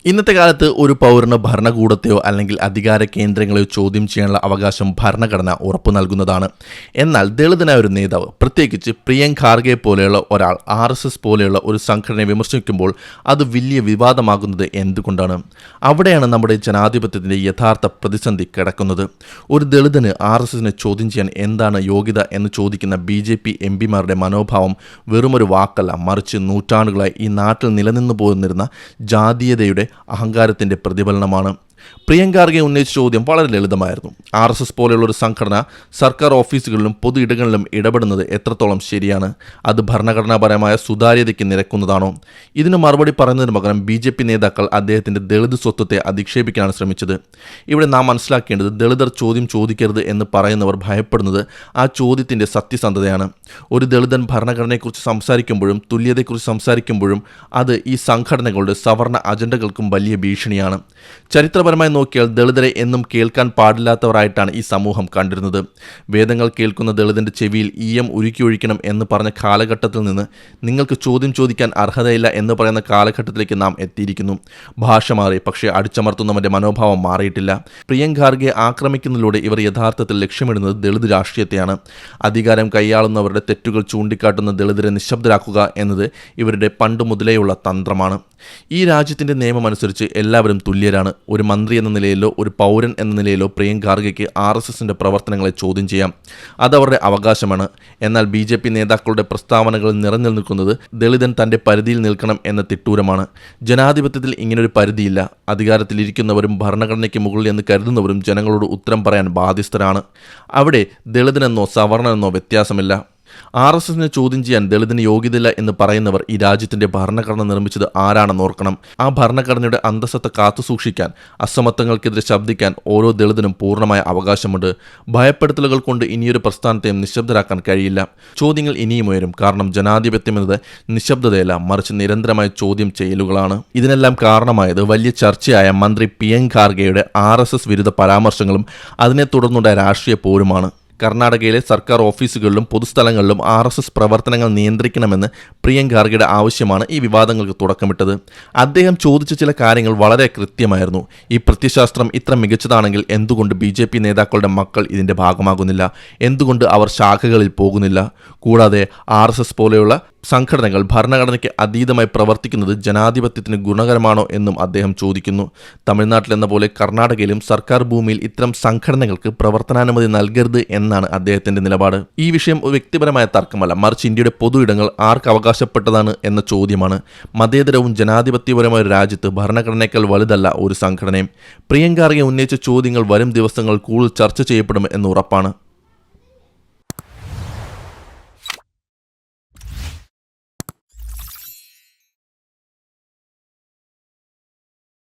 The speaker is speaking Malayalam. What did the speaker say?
ഇന്നത്തെ കാലത്ത് ഒരു പൗരന് ഭരണകൂടത്തെയോ അല്ലെങ്കിൽ അധികാര കേന്ദ്രങ്ങളെയോ ചോദ്യം ചെയ്യാനുള്ള അവകാശം ഭരണഘടന ഉറപ്പു നൽകുന്നതാണ്. എന്നാൽ ദളിതനായ ഒരു നേതാവ്, പ്രത്യേകിച്ച് പ്രിയങ്ക് ഖാർഗെ പോലെയുള്ള ഒരാൾ RSS പോലെയുള്ള ഒരു സംഘടനയെ വിമർശിക്കുമ്പോൾ അത് വലിയ വിവാദമാകുന്നത് എന്തുകൊണ്ടാണ്? അവിടെയാണ് നമ്മുടെ ജനാധിപത്യത്തിൻ്റെ യഥാർത്ഥ പ്രതിസന്ധി കിടക്കുന്നത്. ഒരു ദളിതന് RSSനെ ചോദ്യം ചെയ്യാൻ എന്താണ് യോഗ്യത എന്ന് ചോദിക്കുന്ന BJP MPമാരുടെ മനോഭാവം വെറുമൊരു വാക്കല്ല, മറിച്ച് നൂറ്റാണ്ടുകളായി ഈ നാട്ടിൽ നിലനിന്നു പോന്നിരുന്ന ജാതീയതയുടെ അഹങ്കാരത്തിൻ്റെ പ്രതിഫലനമാണ്. പ്രിയങ്ക് ഖാർഗെ ഉന്നയിച്ച ചോദ്യം വളരെ ലളിതമായിരുന്നു. RSS പോലെയുള്ള ഒരു സംഘടന സർക്കാർ ഓഫീസുകളിലും പൊതു ഇടങ്ങളിലും ഇടപെടുന്നത് എത്രത്തോളം ശരിയാണ്? അത് ഭരണഘടനാപരമായ സുതാര്യതയ്ക്ക് നിരക്കുന്നതാണോ? ഇതിന് മറുപടി പറയുന്നതിന് പകരം BJP നേതാക്കൾ അദ്ദേഹത്തിൻ്റെ ദളിത് സ്വത്വത്തെ അധിക്ഷേപിക്കാനാണ് ശ്രമിച്ചത്. ഇവിടെ നാം മനസ്സിലാക്കേണ്ടത്, ദളിതർ ചോദ്യം ചോദിക്കരുത് എന്ന് പറയുന്നവർ ഭയപ്പെടുന്നത് ആ ചോദ്യത്തിൻ്റെ സത്യസന്ധതയാണ്. ഒരു ദളിതൻ ഭരണഘടനയെക്കുറിച്ച് സംസാരിക്കുമ്പോഴും തുല്യതയെക്കുറിച്ച് സംസാരിക്കുമ്പോഴും അത് ഈ സംഘടനകളുടെ സവർണ അജണ്ടകൾക്കും വലിയ ഭീഷണിയാണ്. ചരിത്രപരമായി നോക്കിയാൽ ദളിതരെ എന്നും കേൾക്കാൻ പാടില്ലാത്തവരായിട്ടാണ് ഈ സമൂഹം കണ്ടിരുന്നത്. വേദങ്ങൾ കേൾക്കുന്ന ദളിതൻ്റെ ചെവിയിൽ ഈയം ഉരുക്കിയൊഴിക്കണം എന്ന് പറഞ്ഞ കാലഘട്ടത്തിൽ നിന്ന് നിങ്ങൾക്ക് ചോദ്യം ചോദിക്കാൻ അർഹതയില്ല എന്ന് പറയുന്ന കാലഘട്ടത്തിലേക്ക് നാം എത്തിയിരിക്കുന്നു. ഭാഷ മാറി, പക്ഷേ അടിച്ചമർത്തുന്നവൻ്റെ മനോഭാവം മാറിയിട്ടില്ല. പ്രിയങ്ക് ഖാർഗെ ആക്രമിക്കുന്നതിലൂടെ ഇവർ യഥാർത്ഥത്തിൽ ലക്ഷ്യമിടുന്നത് ദളിത് രാഷ്ട്രീയത്തെയാണ്. അധികാരം കൈയാളുന്നവരുടെ തെറ്റുകൾ ചൂണ്ടിക്കാട്ടുന്ന ദളിതരെ നിശബ്ദരാക്കുക എന്നത് ഇവരുടെ പണ്ട് മുതലേയുള്ള തന്ത്രമാണ്. ഈ രാജ്യത്തിൻ്റെ നിയമമനുസരിച്ച് എല്ലാവരും തുല്യരാണ്. ഒരു മന്ത്രി എന്ന നിലയിലോ ഒരു പൗരൻ എന്ന നിലയിലോ പ്രിയങ്ക് ഖാർഗെക്ക് RSSൻ്റെ പ്രവർത്തനങ്ങളെ ചോദ്യം ചെയ്യാം. അതവരുടെ അവകാശമാണ്. എന്നാൽ BJP നേതാക്കളുടെ പ്രസ്താവനകളിൽ നിറഞ്ഞു നിൽക്കുന്നത് ദളിതൻ തൻ്റെ പരിധിയിൽ നിൽക്കണം എന്ന തിട്ടൂരമാണ്. ജനാധിപത്യത്തിൽ ഇങ്ങനൊരു പരിധിയില്ല. അധികാരത്തിലിരിക്കുന്നവരും ഭരണഘടനയ്ക്ക് മുകളിൽ എന്ന് കരുതുന്നവരും ജനങ്ങളോട് ഉത്തരം പറയാൻ ബാധ്യസ്ഥരാണ്. അവിടെ ദളിതനെന്നോ സവർണനെന്നോ വ്യത്യാസമില്ല. RSSനെ ചോദ്യം ചെയ്യാൻ ദളിതന് യോഗ്യതയില്ല എന്ന് പറയുന്നവർ ഈ രാജ്യത്തിൻ്റെ ഭരണഘടന നിർമ്മിച്ചത് ആരാണെന്ന് ഓർക്കണം. ആ ഭരണഘടനയുടെ അന്തസ്സത്ത കാത്തുസൂക്ഷിക്കാൻ, അസമത്വങ്ങൾക്കെതിരെ ശബ്ദിക്കാൻ ഓരോ ദളിതനും പൂർണ്ണമായ അവകാശമുണ്ട്. ഭയപ്പെടുത്തലുകൾ കൊണ്ട് ഇനിയൊരു പ്രസ്ഥാനത്തെയും നിശബ്ദരാക്കാൻ കഴിയില്ല. ചോദ്യങ്ങൾ ഇനിയും ഉയരും. കാരണം ജനാധിപത്യം എന്നത് നിശബ്ദതയല്ല, മറിച്ച് നിരന്തരമായ ചോദ്യം ചെയ്യലുകളാണ്. ഇതിനെല്ലാം കാരണമായത് വലിയ ചർച്ചയായ മന്ത്രി പ്രിയങ്ക് ഖാർഗെയുടെ RSS വിരുദ്ധ പരാമർശങ്ങളും അതിനെ തുടർന്നുണ്ടായ രാഷ്ട്രീയ പോരുമാണ്. കർണാടകയിലെ സർക്കാർ ഓഫീസുകളിലും പൊതുസ്ഥലങ്ങളിലും RSS പ്രവർത്തനങ്ങൾ നിയന്ത്രിക്കണമെന്ന് പ്രിയങ്ക് ഖാർഗെയുടെ ആവശ്യമാണ് ഈ വിവാദങ്ങൾക്ക് തുടക്കമിട്ടത്. അദ്ദേഹം ചോദിച്ച ചില കാര്യങ്ങൾ വളരെ കൃത്യമായിരുന്നു. ഈ പ്രത്യയശാസ്ത്രം ഇത്ര മികച്ചതാണെങ്കിൽ എന്തുകൊണ്ട് BJP നേതാക്കളുടെ മക്കൾ ഇതിൻ്റെ ഭാഗമാകുന്നില്ല? എന്തുകൊണ്ട് അവർ ശാഖകളിൽ പോകുന്നില്ല? കൂടാതെ RSS പോലെയുള്ള സംഘടനകൾ ഭരണഘടനയ്ക്ക് അതീതമായി പ്രവർത്തിക്കുന്നത് ജനാധിപത്യത്തിന് ഗുണകരമാണോ എന്നും അദ്ദേഹം ചോദിക്കുന്നു. തമിഴ്നാട്ടിലെന്ന പോലെ കർണാടകയിലും സർക്കാർ ഭൂമിയിൽ ഇത്തരം സംഘടനകൾക്ക് പ്രവർത്തനാനുമതി നൽകരുത് എന്നാണ് അദ്ദേഹത്തിൻ്റെ നിലപാട്. ഈ വിഷയം ഒരു വ്യക്തിപരമായ തർക്കമല്ല, മറിച്ച് ഇന്ത്യയുടെ പൊതു ഇടങ്ങൾ ആർക്ക് അവകാശപ്പെട്ടതാണ് എന്ന ചോദ്യമാണ്. മതേതരവും ജനാധിപത്യപരമായ ഒരു രാജ്യത്ത് ഭരണഘടനയേക്കാൾ വലുതല്ല ഒരു സംഘടനയും. പ്രിയങ്ക് ഖാർഗെ ഉന്നയിച്ച ചോദ്യങ്ങൾ വരും ദിവസങ്ങൾ കൂടുതൽ ചർച്ച ചെയ്യപ്പെടും എന്ന് ഉറപ്പാണ്.